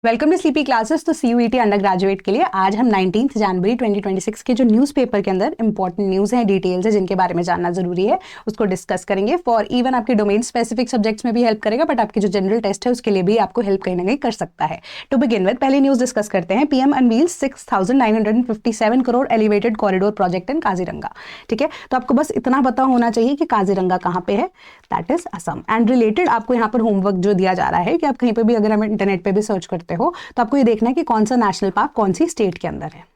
Welcome to sleepy classes. तो CUET undergraduate के लिए आज हम 19 जनवरी 2026 के जो न्यूज़पेपर के अंदर इंपॉर्टेंट न्यूज़ हैं, डिटेल्स है जिनके बारे में जानना जरूरी है, उसको डिस्कस करेंगे। फॉर इवन आपके डोमेन स्पेसिफिक सब्जेक्ट्स में भी हेल्प करेगा, बट आपके जो जनरल टेस्ट है उसके लिए भी आपको हेल्प कहीं ना कहीं कर सकता है। टू बिगिन विद पहली न्यूज़ डिस्कस करते हैं। PM unveils 6,957 crore elevated corridor project in Kaziranga. ठीक है, तो आपको बस इतना पता होना चाहिए कि काजीरंगा कहाँ पे है, that is Assam. And related आपको यहाँ पर होमवर्क जो दिया जा रहा है कि आप कहीं पर भी अगर हम इंटरनेट पर भी सर्च करते हो तो आपको ये देखना है कि कौन सा नेशनल पार्क कौन सी स्टेट के अंदर है।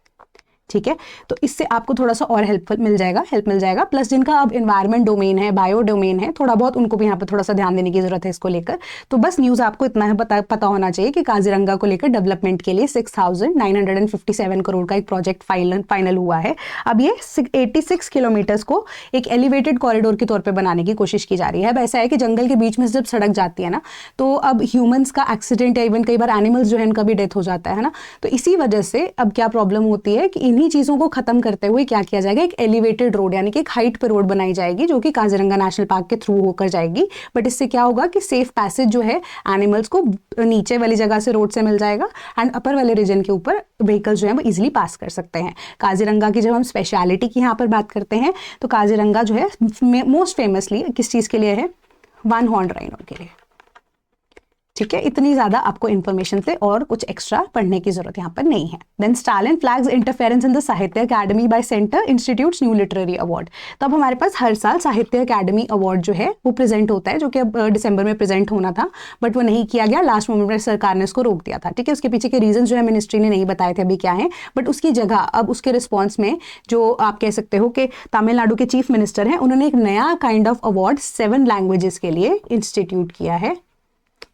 ठीक है, तो इससे आपको थोड़ा सा और हेल्प मिल जाएगा। प्लस जिनका अब एनवायरमेंट डोमेन है, बायो डोमेन है, थोड़ा बहुत उनको भी यहाँ पर थोड़ा सा ध्यान देने की जरूरत है इसको लेकर। तो बस न्यूज़ आपको इतना है पता होना चाहिए कि काजीरंगा को लेकर डेवलपमेंट के लिए 6,957 करोड़ का एक प्रोजेक्ट फाइनल हुआ है। अब ये 86 किलोमीटर्स को एक एलिवेटेड कॉरिडोर के तौर पर बनाने की कोशिश की जा रही है। अब ऐसा है कि जंगल के बीच में जब सड़क जाती है ना, तो अब ह्यूमंस का एक्सीडेंट या इवन कई बार एनिमल्स जो है इनका भी डेथ हो जाता है ना। तो इसी वजह से अब क्या प्रॉब्लम होती है कि इन्हीं चीज़ों को खत्म करते हुए क्या किया जाएगा, एक एलिवेटेड रोड यानी कि एक हाइट पे रोड बनाई जाएगी जो कि काजीरंगा नेशनल पार्क के थ्रू होकर जाएगी। बट इससे क्या होगा कि सेफ पैसेज जो है एनिमल्स को नीचे वाली जगह से रोड से मिल जाएगा एंड अपर वाले रीजन के ऊपर व्हीकल्स जो है वो इजिली पास कर सकते हैं। काजीरंगा की जब हम स्पेशलिटी की यहाँ पर बात करते हैं तो काजीरंगा जो है मोस्ट फेमसली किस चीज़ के लिए है, वन हॉर्न राइनो के लिए। ठीक है, इतनी ज्यादा आपको इन्फॉर्मेशन से और कुछ एक्स्ट्रा पढ़ने की जरूरत यहाँ पर नहीं है। Then Stalin flags interference in the Sahitya Akademi by centre institutes new literary award. तो अब हमारे पास हर साल साहित्य अकेडमी अवार्ड जो है वो प्रेजेंट होता है, जो कि अब दिसंबर में प्रेजेंट होना था बट वो नहीं किया गया, लास्ट मोमेंट में सरकार ने उसको रोक दिया था। ठीक है, उसके पीछे के रीजन जो है मिनिस्ट्री ने नहीं बताए थे अभी क्या है, बट उसकी जगह अब उसके रिस्पॉन्स में जो आप कह सकते हो कि तमिलनाडु के चीफ मिनिस्टर हैं, उन्होंने एक नया काइंड ऑफ अवार्ड 7 लैंग्वेजेस के लिए इंस्टीट्यूट किया है।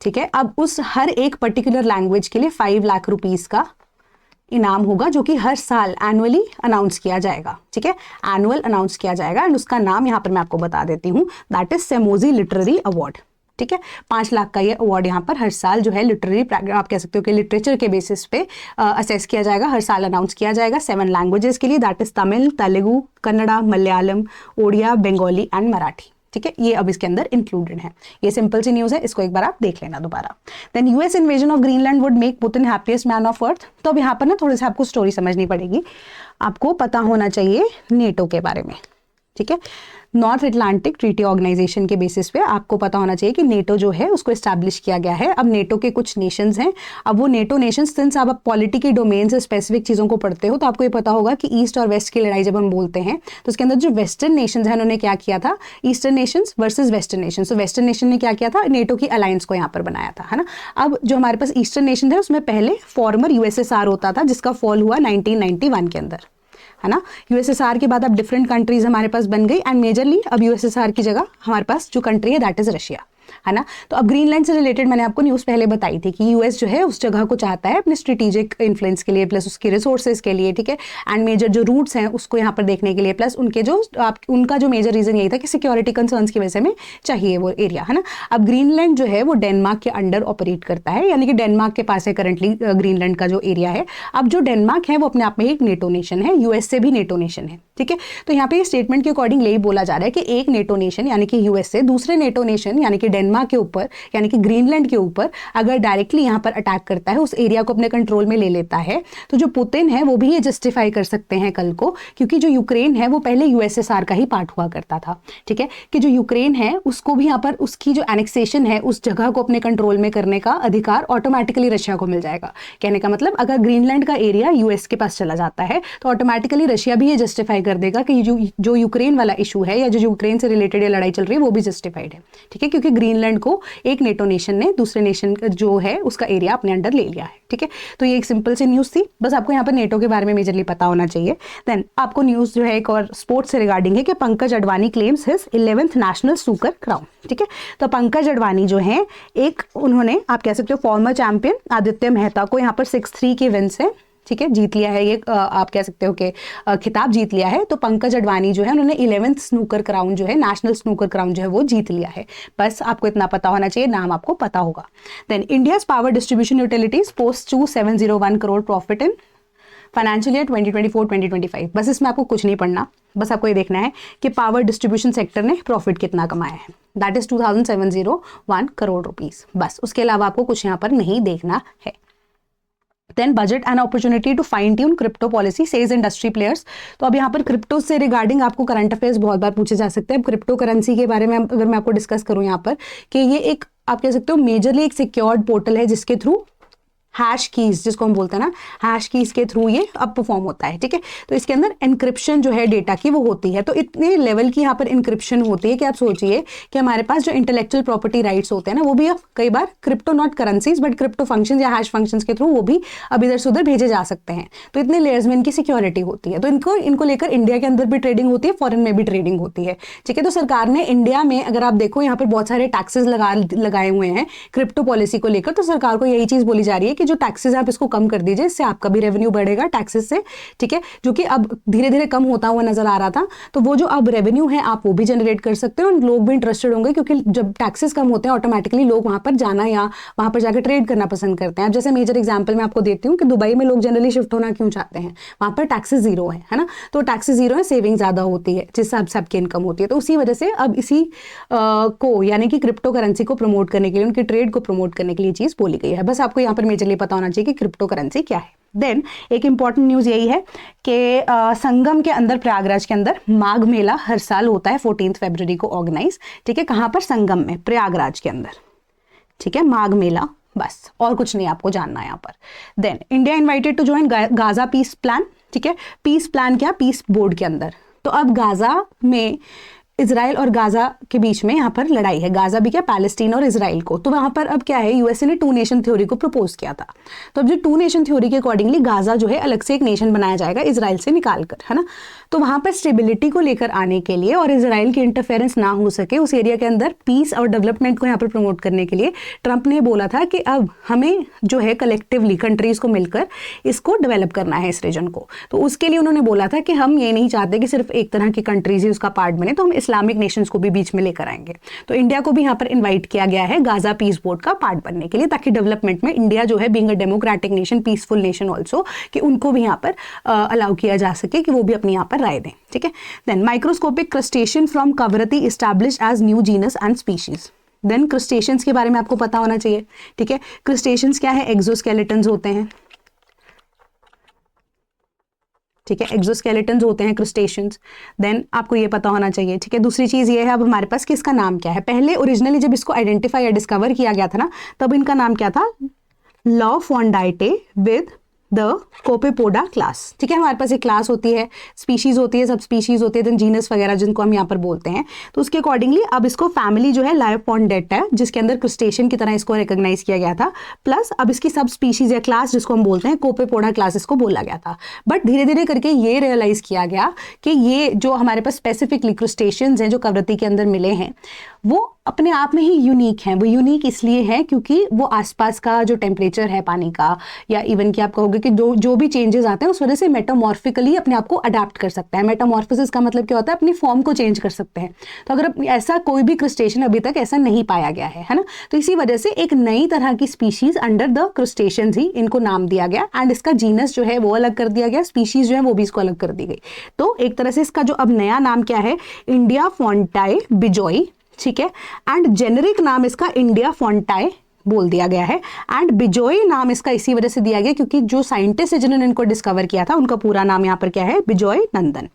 ठीक है, अब उस हर एक पर्टिकुलर लैंग्वेज के लिए 5 लाख रुपीस का इनाम होगा जो कि हर साल एनुअली अनाउंस किया जाएगा। ठीक है, एनुअल अनाउंस किया जाएगा एंड उसका नाम यहाँ पर मैं आपको बता देती हूँ, दैट इज सेमोजी लिटरेरी अवार्ड। ठीक है, 5 लाख का ये अवार्ड यहाँ पर हर साल जो है लिटरेरी आप कह सकते हो कि लिटरेचर के बेसिस पे असेस किया जाएगा, हर साल अनाउंस किया जाएगा 7 लैंग्वेजेस के लिए, that is Tamil, Telugu, Kannada, Malayalam, Odia, Bengali and Marathi. ठीक है, ये अब इसके अंदर इंक्लूडेड है। ये सिंपल सी न्यूज़ है, इसको एक बार आप देख लेना दोबारा। Then US invasion of Greenland would make Putin happiest man of earth. तो अब यहाँ पर ना थोड़ी सी आपको स्टोरी समझनी पड़ेगी, आपको पता होना चाहिए नेटो के बारे में। ठीक है, नॉर्थ अटलांटिक ट्रीटी ऑर्गेनाइजेशन के बेसिस पे आपको पता होना चाहिए कि नेटो जो है उसको एस्टैब्लिश किया गया है। अब नेटो के कुछ नेशंस हैं, अब वो नेटो नेशंस, सिंस आप पॉलिटी के डोमेन से स्पेसिफिक चीज़ों को पढ़ते हो तो आपको ये पता होगा कि ईस्ट और वेस्ट की लड़ाई जब हम बोलते हैं तो उसके अंदर जो वेस्टर्न नेशंस हैं उन्होंने क्या किया था, eastern Nations versus western nation. तो वेस्टर्न नेशन ने क्या किया था, नेटो की अलायंस को यहाँ पर बनाया था, है ना। अब जो हमारे पास ईस्टर्न नेशन है उसमें पहले फॉर्मर यूएसएसआर होता था जिसका फॉल हुआ 1991 के अंदर, है ना। यूएसएसआर के बाद अब डिफरेंट कंट्रीज हमारे पास बन गई एंड मेजरली अब यूएसएसआर की जगह हमारे पास जो कंट्री है दैट इज रशिया, है ना। तो अब ग्रीनलैंड से रिलेटेड मैंने आपको न्यूज़ पहले बताई थी कि यूएस जो है उस जगह को चाहता है अपने स्ट्रेटेजिक इन्फ्लुएंस के लिए, प्लस उसके रिसोर्सेज के लिए। ठीक है, एंड मेजर जो रूट्स हैं उसको यहाँ पर देखने के लिए, प्लस उनके जो उनका जो मेजर रीजन यही था कि सिक्योरिटी कंसर्न्स की वजह से में चाहिए वो एरिया, है ना। अब ग्रीनलैंड जो है वो डेनमार्क के अंडर ऑपरेट करता है, यानी कि डेनमार्क के पास है करंटली ग्रीनलैंड का जो एरिया है। अब जो डेनमार्क है वो अपने आप में एक नेटो नेशन है, यूएस से भी नेटो नेशन है। ठीक है, तो यहाँ पे ये स्टेटमेंट के अकॉर्डिंग यही बोला जा रहा है कि एक नेटो नेशन यानी कि यूएस से दूसरे नेटो नेशन यानी कि डेनमार्क के ऊपर यानी कि ग्रीनलैंड के ऊपर अगर डायरेक्टली यहाँ पर अटैक करता है, उस एरिया को अपने कंट्रोल में ले लेता है, तो जो पुतिन है वो भी ये जस्टिफाई कर सकते हैं कल को, क्योंकि जो यूक्रेन है वो पहले यूएसएसआर का ही पार्ट हुआ करता था। ठीक है, कि जो यूक्रेन है उसको भी यहाँ पर उसकी जो एनेक्सेशन है उस जगह को अपने कंट्रोल में करने का अधिकार ऑटोमेटिकली रशिया को मिल जाएगा। कहने का मतलब अगर ग्रीनलैंड का एरिया यूएस के पास चला जाता है तो ऑटोमेटिकली रशिया भी ये जस्टिफाई कर देगा कि जो यूक्रेन वाला इशू है या जो यूक्रेन से रिलेटेड ये लड़ाई चल रही है वो भी जस्टिफाइड है। ठीक है, क्योंकि ग्रीनलैंड को एक नेटो नेशन ने दूसरे नेशन जो है उसका एरिया अपने अंडर ले लिया है। ठीक है, तो ये एक सिंपल सी न्यूज़ थी, बस आपको यहाँ पर नेटो के बारे में मेजरली पता होना चाहिए। देन आपको न्यूज़ जो है एक और स्पोर्ट्स से रिगार्डिंग है कि Pankaj Advani claims his 11th national snooker crown. ठीक है, तो पंकज अडवाणी जो है एक उन्होंने आप कह सकते हो फॉर्मर चैंपियन आदित्य मेहता को यहाँ पर 6-3 के विन से ठीक है जीत लिया है, ये आप कह सकते हो कि खिताब जीत लिया है। तो पंकज अडवाणी जो है उन्होंने 11th स्नूकर क्राउन जो है, नेशनल स्नूकर क्राउन जो है वो जीत लिया है। बस आपको इतना पता होना चाहिए, नाम आपको पता होगा। Then India's power distribution utilities post 2701 crore profit in financial year 2024-2025। बस इसमें आपको कुछ नहीं पढ़ना, बस आपको ये देखना है कि पावर डिस्ट्रीब्यूशन सेक्टर ने प्रॉफिट कितना कमाया है, दैट इज 2701 करोड़ रुपीस। बस उसके अलावा आपको कुछ यहाँ पर नहीं देखना है। Then budget and opportunity to fine tune crypto policy says industry players. तो अब यहाँ पर क्रिप्टो से रिगार्डिंग आपको करंट अफेयर्स बहुत बार पूछे जा सकते हैं। क्रिप्टो करेंसी के बारे में अगर मैं आपको डिस्कस करूँ यहाँ पर कि ये एक आप कह सकते हो मेजरली एक सिक्योर्ड पोर्टल है जिसके थ्रू हैश कीज, जिसको हम बोलते हैं ना, हैश कीज के थ्रू ये अब परफॉर्म होता है। ठीक है, तो इसके अंदर एनक्रिप्शन जो है डेटा की वो होती है। तो इतने लेवल की यहाँ पर इंक्रिप्शन होती है कि आप सोचिए कि हमारे पास जो इंटेलेक्चुअल प्रॉपर्टी राइट्स होते हैं ना, वो भी अब कई बार crypto not currencies but crypto function या हैश फंक्शंस के थ्रू वो भी अब इधर से उधर भेजे जा सकते हैं। तो इतने लेयर्स में इनकी सिक्योरिटी होती है। तो इनको लेकर इंडिया के अंदर भी ट्रेडिंग होती है, फॉरेन में भी ट्रेडिंग होती है। ठीक है, तो सरकार ने इंडिया में अगर आप देखो यहाँ पर बहुत सारे टैक्सेस लगाए हुए हैं क्रिप्टो पॉलिसी को लेकर। तो सरकार को यही चीज बोली जा रही है कि जो टैक्सेस आप इसको कम कर दीजिए, इससे आपका भी रेवेन्यू बढ़ेगा टैक्सेस से। ठीक है, जो कि अब धीरे धीरे कम होता हुआ नजर आ रहा था। तो वो जो अब रेवेन्यू है आप वो भी जनरेट कर सकते हो और लोग भी इंटरेस्टेड होंगे, क्योंकि जब टैक्सेस कम होते हैं ऑटोमेटिकली लोग वहां पर जाना या वहां पर जाकर ट्रेड करना पसंद करते हैं। अब जैसे मेजर एग्जाम्पल मैं आपको देती हूँ कि दुबई में लोग जनरली शिफ्ट होना क्यों चाहते हैं, वहां पर टैक्सेस जीरो है ना। तो टैक्सेस जीरो है, सेविंग ज्यादा होती है, जिससे अब सबकी इनकम होती है। तो उसी वजह से अब इसी को यानी कि क्रिप्टो करेंसी को प्रमोट करने के लिए, उनकी ट्रेड को प्रमोट करने के लिए चीज बोली गई है। बस आपको यहाँ पर मेजरली पता होना चाहिए कि क्रिप्टो करेंसी क्या है। देन एक इंपॉर्टेंट न्यूज यही है कि संगम के अंदर, प्रयागराज के अंदर माघ मेला हर साल होता है 14 फरवरी को ऑर्गेनाइज। ठीक है, कहां पर? संगम में, प्रयागराज के अंदर। ठीक है, माघ मेला, बस और कुछ नहीं आपको जानना है यहाँ पर। Then India invited to join Gaza peace plan. ठीक है, पीस प्लान क्या? पीस बोर्ड के अंदर। तो अब गाजा में इजराइल और गाजा के बीच में यहाँ पर लड़ाई है। गाजा भी क्या? पैलेस्टीन और इजराइल को। तो वहां पर अब क्या है, यूएसए ने 2 नेशन थ्योरी को प्रपोज किया था। तो अब जो 2 नेशन थ्योरी के अकॉर्डिंगली गाजा जो है अलग से एक नेशन बनाया जाएगा इजराइल से निकालकर, है ना। तो वहां पर स्टेबिलिटी को लेकर आने के लिए और इजराइल की इंटरफेरेंस ना हो सके उस एरिया के अंदर, पीस और डेवलपमेंट को यहाँ पर प्रमोट करने के लिए ट्रंप ने बोला था कि अब हमें जो है कलेक्टिवली कंट्रीज को मिलकर इसको डेवलप करना है इस रीजन को। तो उसके लिए उन्होंने बोला था कि हम ये नहीं चाहते कि सिर्फ एक तरह की कंट्रीज ही उसका पार्ट बने, तो हम इस्लामिक नेशंस को भी बीच में लेकर आएंगे। तो इंडिया को भी यहाँ पर इन्वाइट किया गया है गाजा पीस बोर्ड का पार्ट बनने के लिए, ताकि डेवलपमेंट में इंडिया जो है being a democratic nation, peaceful nation also, कि उनको भी यहाँ पर अलाउ किया जा सके कि वो भी अपनी यहाँ पर राय दें। ठीक है, then microscopic crustacean from Kavaratti established as new genus and species. Then crustaceans के बारे में आपको पता होना चाहिए। ठीक है, क्रस्टेशियंस क्या है? एक्सोस्केलेटन्स होते हैं। ठीक है, एक्सोस्केलेटन्स होते हैं क्रस्टेशियंस। देन आपको ये पता होना चाहिए। ठीक है, दूसरी चीज ये है अब हमारे पास कि इसका नाम क्या है। पहले ओरिजिनली जब इसको आइडेंटिफाई या डिस्कवर किया गया था ना, तब इनका नाम क्या था? लॉफोंडाइटे विद द कोपेपोडा क्लास। ठीक है, हमारे पास एक क्लास होती है, स्पीशीज होती है, सब स्पीशीज होती है, देन जीनस वगैरह जिनको हम यहाँ पर बोलते हैं। तो उसके अकॉर्डिंगली अब इसको फैमिली जो है लायोपोंडेटा है, जिसके अंदर क्रस्टेशियन की तरह इसको रिकॉग्नाइज किया गया था, प्लस अब इसकी सब स्पीशीज या क्लास जिसको हम बोलते हैं कोपेपोडा क्लास इसको बोला गया था। बट धीरे धीरे करके ये रियलाइज किया गया कि ये जो हमारे पास स्पेसिफिकली क्रस्टेशियंस हैं जो कवरती के अंदर मिले हैं, वो अपने आप में ही यूनिक हैं। वो यूनिक इसलिए है क्योंकि वो आसपास का जो टेम्परेचर है पानी का, या इवन कि आप कहोगे कि जो भी चेंजेस आते हैं उस वजह से मेटामॉर्फिकली अपने आप को अडेप्ट कर सकता है। मेटामॉर्फोसिस का मतलब क्या होता है? अपनी फॉर्म को चेंज कर सकते हैं। तो अगर ऐसा कोई भी क्रस्टेशियन अभी तक ऐसा नहीं पाया गया है ना, तो इसी वजह से एक नई तरह की स्पीशीज अंडर द क्रस्टेशियंस ही इनको नाम दिया गया, एंड इसका जीनस जो है वो अलग कर दिया गया, स्पीशीज जो है वो भी इसको अलग कर दी गई। तो एक तरह से इसका जो अब नया नाम क्या है? इंडिया फोंटाई बिजोई। ठीक है, एंड जेनेरिक नाम इसका इंडिया फोंटाई बोल दिया गया है, एंड बिजोई नाम इसका इसी वजह से दिया गया क्योंकि जो साइंटिस्ट जिन्होंने इनको डिस्कवर किया था उनका पूरा नाम यहाँ पर क्या है? बिजोई नंदन।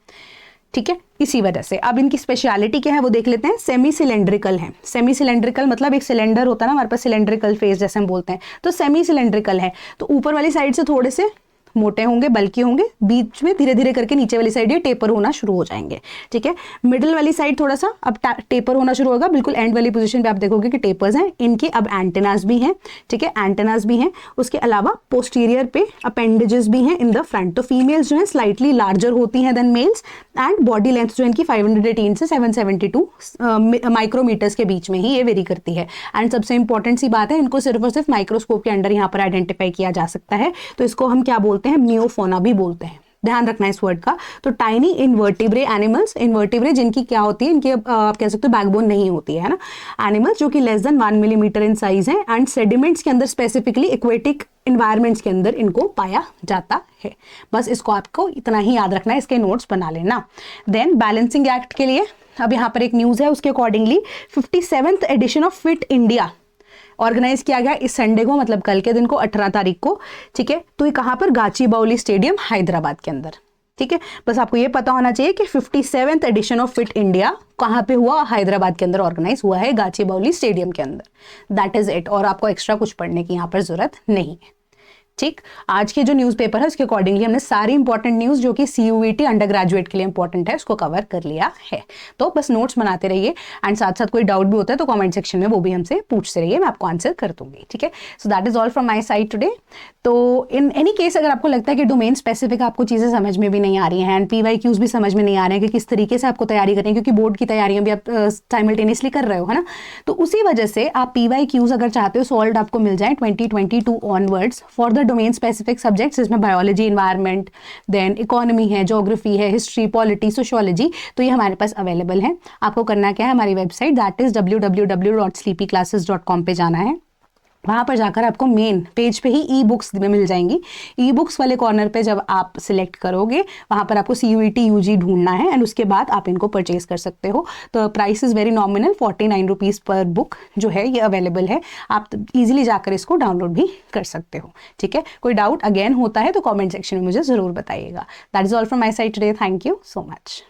ठीक है, इसी वजह से अब इनकी स्पेशलिटी क्या है वो देख लेते हैं। सेमी सिलेंड्रिकल है। सेमी सिलेंड्रिकल मतलब एक सिलेंडर होता है ना हमारे पास, सिलेंड्रिकल फेस जैसे हम बोलते हैं, तो सेमी सिलेंड्रिकल है। तो ऊपर वाली साइड से थोड़े से मोटे होंगे, बल्कि होंगे, बीच में धीरे धीरे करके नीचे वाली साइड ये टेपर होना शुरू हो जाएंगे। ठीक है, मिडिल वाली साइड थोड़ा सा अब टेपर होना शुरू होगा, बिल्कुल एंड वाली पोजीशन पे आप देखोगे कि टेपर्स हैं। इनके अब एंटेनास भी हैं। ठीक है, एंटेनास भी हैं। उसके अलावा पोस्टीरियर पे अपेंडेजेस भी हैं इन द फ्रंट। तो फीमेल्स जो है स्लाइटली लार्जर होती हैं than males, and body length जो इनकी 518 से 772 माइक्रोमीटर्स के बीच में ही ये वेरी करती है। एंड सबसे इंपॉर्टेंट सी बात है, इनको सिर्फ और सिर्फ माइक्रोस्कोप के अंडर यहाँ पर आइडेंटिफाई किया जा सकता है। तो इसको हम क्या बोलते हैं? मियोफोना भी बोलते हैं। ध्यान रखना इस वर्ड का। तो टाइनी इनवर्टिब्रे एनिमल्स, इनवर्टिब्रे जिनकी क्या होती है, इनकी आप कह सकते हो बैकबोन नहीं होती है ना, एनिमल्स जो कि less than 1 millimetre in size है, एंड सेडिमेंट्स के अंदर स्पेसिफिकली एक्वेटिक इन्वायरमेंट्स के अंदर इनको पाया जाता है। बस इसको आपको इतना ही याद रखना है, इसके नोट्स बना लेना। देन बैलेंसिंग एक्ट के लिए अब यहाँ पर एक न्यूज है, उसके accordingly 57th edition of Fit India organise किया गया इस संडे को, मतलब कल के दिन को, 18 तारीख को, ठीक है। तो ये कहाँ पर, गाचीबाउली स्टेडियम हैदराबाद के अंदर, ठीक है। बस आपको ये पता होना चाहिए कि 57th edition of Fit India कहाँ पे हुआ, हैदराबाद के अंदर ऑर्गेनाइज हुआ है, गाचीबाउली स्टेडियम के अंदर। दैट इज इट, और आपको एक्स्ट्रा कुछ पढ़ने की यहाँ पर जरूरत नहीं है, ठीक। आज के जो न्यूज़पेपर है उसके अकॉर्डिंगली हमने सारी इंपॉर्टेंट न्यूज़ जो कि CUET अंडर ग्रेजुएट के लिए इंपॉर्टेंट है उसको कवर कर लिया है। तो बस नोट्स बनाते रहिए, एंड साथ साथ कोई डाउट भी होता है तो कमेंट सेक्शन में वो भी हमसे पूछते रहिए, मैं आपको आंसर कर दूंगी, ठीक है। So that is all from my side today. तो इन एनी केस अगर आपको लगता है कि डोमेन स्पेसिफिक आपको चीज़ें समझ में भी नहीं आ रही हैं, एंड PYQs भी समझ में नहीं आ रहे हैं कि किस तरीके से आपको तैयारी करनी है, क्योंकि बोर्ड की तैयारियां भी आप साइमल्टेनियसली कर रहे हो, है ना, तो उसी वजह से आप PYQs अगर चाहते हो सॉल्व आपको मिल जाए 2022 onwards for the domain specific subjects, जिसमें बायोलॉजी, इन्वायरमेंट, देन इकोनॉमी है, ज्योग्राफी है, हिस्ट्री, पॉलिटी, सोशियोलॉजी, तो ये हमारे पास अवेलेबल है। आपको करना क्या है, हमारी वेबसाइट दैट इज www.sleepyclasses.com पे जाना है। वहाँ पर जाकर आपको मेन पेज पे ही ई बुक्स में मिल जाएंगी। ई बुक्स वाले कॉर्नर पे जब आप सिलेक्ट करोगे वहाँ पर आपको CUET UG ढूंढना है, एंड उसके बाद आप इनको परचेज कर सकते हो। तो price is very nominal, 49 rupees पर बुक जो है ये अवेलेबल है, आप इजीली जाकर इसको डाउनलोड भी कर सकते हो, ठीक है। कोई डाउट अगेन होता है तो कॉमेंट सेक्शन में मुझे ज़रूर बताइएगा। That is all from my side today, thank you so much.